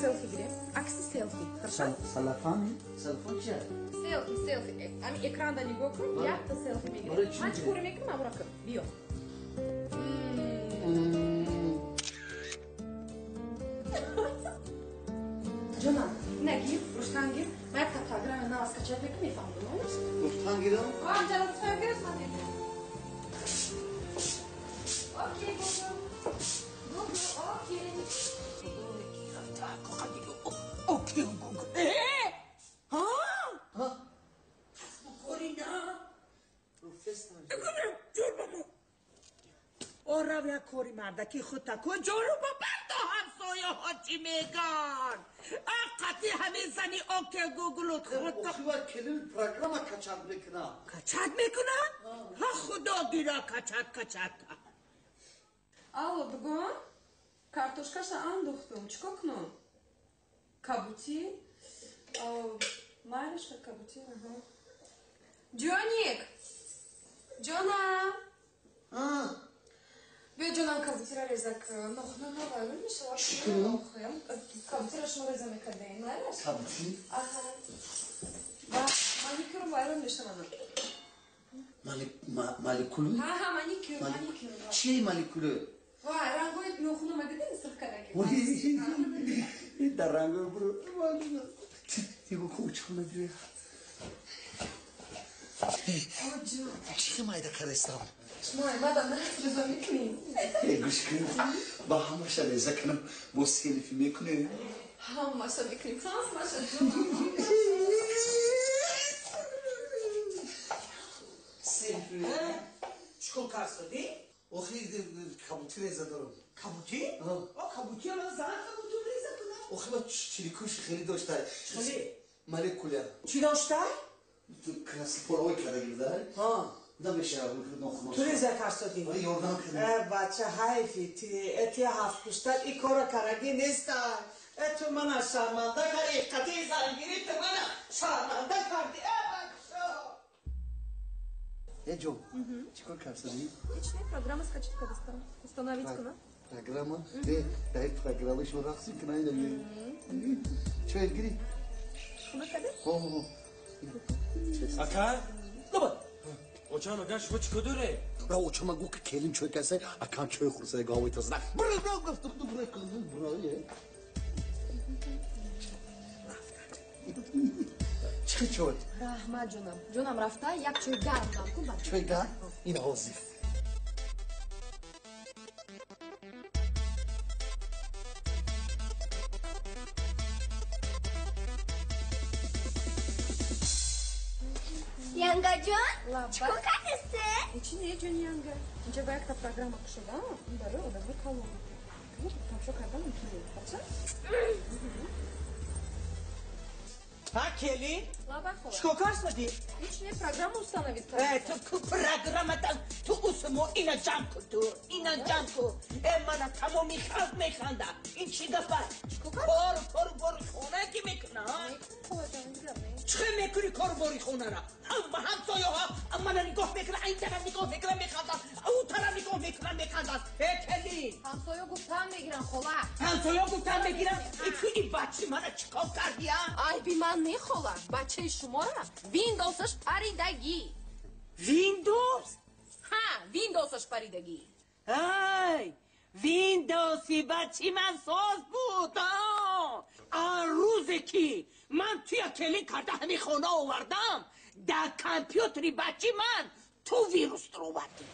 селфи гирем. Акси селфи. Хорошо? Салафан? Салафан чия? Селфи. Ами экранда нигоҳ кун, якта селфи бигирем. Ман чӣ кори мекунам, ракам? Биё. Ҷонам, ина гир, руштан гир. Ма якта программа нав скачать мекунам, мефаҳмидам? Руштан гирам? Амҷад руштан гирас ман мекунам. Окей, бобо. Окей. Окей, Гугл. Корина. Оравя кори мардаки худтаку ҷоро ба барда ҳамсояҳо чӣ меган? Ақати ҳамин зани окей Гуглут худта Охива келин программа качат мекунам. качат мекунад? Ҳа худо гира качат. Алло, бугон? Картошкаша андохтум. Чикор кунам? Кабути? Майлишка кабути, аҳа. Ҷоник! Ҷонам! Биё ҷонам кабутира резак. Нохна навайрон мешавад. Кабутира шумо реза мекардем, майлиш? Кабути? Аҳа. Ва маникюрум вайрон мешавад. Маликулу? Ҳа, маникюр. Чие маликулу? Вай, рангои нохуна мадидем срхкадаги. Дар рангои буру. Тиго кучхона дире. Оҷо. Чие майда карестам? Шумо мадам реза мекунем? Гӯш кун. Ба ҳамаша реза кунам. Бо селфи мекунем. Ҳамаша мекунем. Ҳамаша ҷонам. Селфи. чикор кардӣ? Охи кабути реза дорам. Кабутӣ? Кабутӣ ман зан кабутӣ реза кунам. Охи ма чирикуши хеле дошта. Чӣ? Молекуля. Чӣ доштай? Красипорои кардагирда. Намешавад нохуно. Ту реза кардӣ? Ёрдам кунам. Бача ҳайфи ти ҳафтпуштак и кора карагӣ нестай. Ту мана шарманда кардӣ. Қати зангирӣ ту мана шарманда кардӣ. Ҷон, чӣ кор кардӣ? Ҳеч не, программа скачать кардастам. Установить кунам. Программа? Дай программа шо рақс мекунай. Чой гири? Хуна каде? Ака? Доба. Очама гаш ва чӣ кадоре? Ра очама гу ки келин чой касай, акан чой хурсай гавой тазна. Чӣ чой? Раҳмат ҷонам. Ҷонам рафта як чой гарм дам кун бача. Чой гарм? Ин ҳозир. Янгаҷон, Лаба. чикор кардасте? Ҳеч не, ҷони янга. Инҷа ба якта программа кушодам. Ин барои одамои калон. Тамошо кардан мекунем. Бача? Келин? Лаба хола. чикор кардӣ? Ҳеч не, программа установить кардам. ту программадан ту усмо ина ҷамъ кун ту ина ҷамъ кун мана тамоми халқ механда ин чӣ гап аст кору бори хона ки мекунам чӣ мекунӣ кору бори хонара ҳама ҳамсояҳо мана нигоҳ мекунад ин тараф нигоҳ мекунад механдад он тараф нигоҳ мекунад механдад келин ҳамсоё гуфтан мегирам хола. ҳамсоё гуфтан мегирам и бачи мана чикор кардия айби ман не хола. бачаи шумора виндосаш паридагӣ. виндоз ҳа, виндосаш паридагӣ. ай виндоси бачи ман соз буд ан рӯзе ки ман туя келин карда ҳамин хона овардам дар компютери бачи ман ту вирус овардӣ